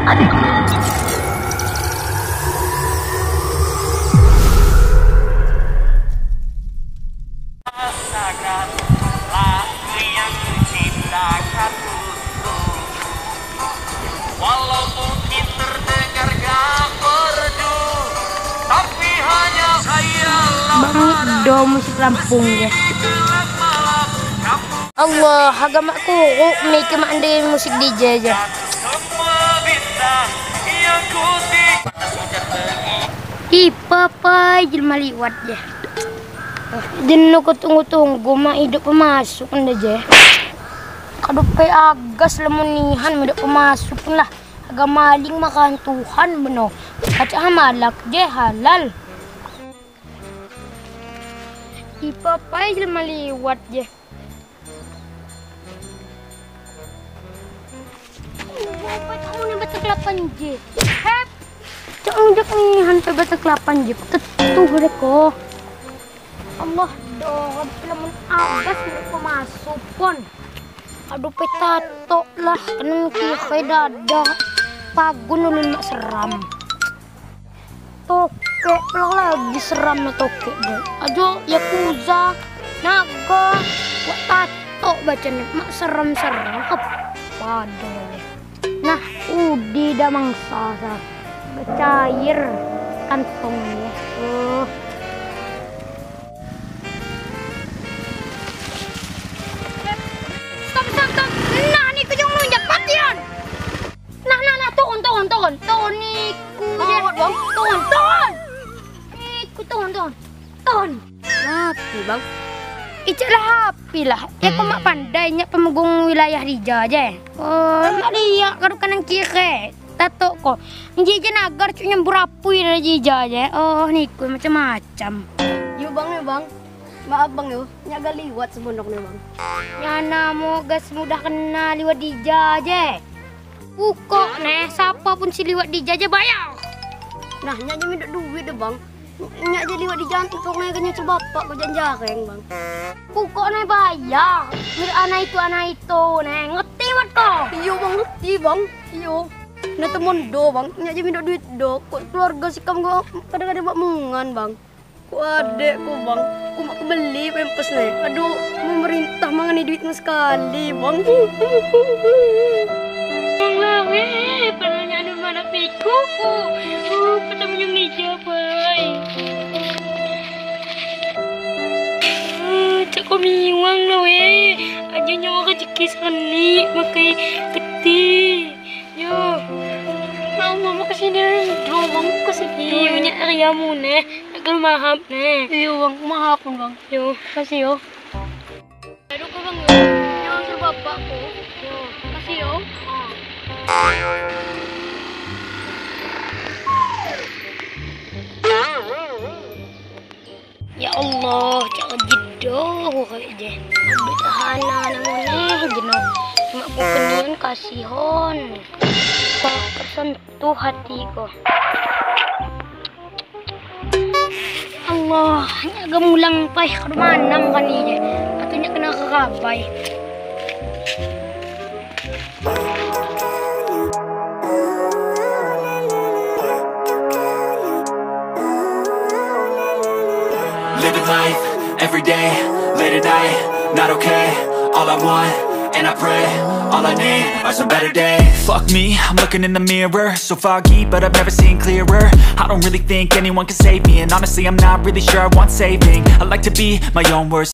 Rasakan lagu yang kuciptakan untukmu. Walau mungkin terdengar gak merdu, tapi hanya Bang Do musik Lampung ya. Allah, agamaku make mandi musik DJ aja. semua bintang yang kutip. Ih, papa jelma liwat ya. Jenuh ko tunggu-tunggu mah hidup pemasuk aja. Kado pe agas lemunihan hidup pemasuk lah. Agak maling makan Tuhan beno. Kaca malak je halal. Ih, papa jelma liwat ya. Apa tahu nih batak 8J. Hep. Jangan nih hantu batak 8J. Ketuh deh kok. Allah doh, lamun agas mereka masuk pon. Aduh petato lah, kenang kaya dada. Pagun ulun mak seram. Toke, pulang lagi seram na toke deh. Aduh, Yakuza, naga, wak tato bacanya, mak seram-seram. Waduh. Nah, udi dah mangsa sa. Bercair kantongnya. Stop. Nah, ni kejong lunjak patian. Nah, tuhon ni ku. Bang. Tuhon. Iku tuhon. Happy bang. Icak lah happy lah. Ya kau mak pandai nyak pemegung wilayah Rija aja. Oh, mak lihat kalau kanan kiri. Tato ko. Jija nagar cuk nyembur apui dari Jija aja. Oh, niku macam-macam. Yo bang. Maaf bang yo. Nyaga liwat sebondok nih bang. Nyana mo gas mudah kena liwat Dija aja. Pukok nih, siapa pun si liwat Dija aja bayar. Nah, nyak aja minta duit deh bang. Nyak aja liwat di jantung kok nih kanya coba bapak kau janjareng bang. Pukok nih bayar. Mir anak itu nih, ngerti mat kau? Iyo bang, ngerti bang. Iyo. Nah temen do bang, nyak aja minta duit do. Kok keluarga si kamu gua kadang-kadang buat mengan bang. Ku adekku bang, ku mak beli pempes nih. Aduh, pemerintah mangani duitnya sekali bang. Lawe, padahal anu mana pikuku. Pada menyung Dija bay. Cak ko miwang lawe. Aja nyawa rezeki sani makai keti. Yo. Mama kesini dulu bang, kesini. Yo nya Aryamu nih. Kalau mahap nih. Iyo bang, maaf bang. Yo, kasih yo. Aduh ko bang yo. Yo suruh bapakku. Yo, kasih yo. Ya Allah, jangan jidoh kayak je. Ambil tahanan namanya jenuh. Cuma aku kenian kasihon. Kok tersentuh hatiku. Allah, agak mulang pay ke manam kan ini. Atunya kena kerabai. Living life, every day, late at night, not okay. All I want, and I pray, all I need are some better days. Fuck me, I'm looking in the mirror, so foggy, but I've never seen clearer. I don't really think anyone can save me, and honestly I'm not really sure I want saving. I like to be my own worst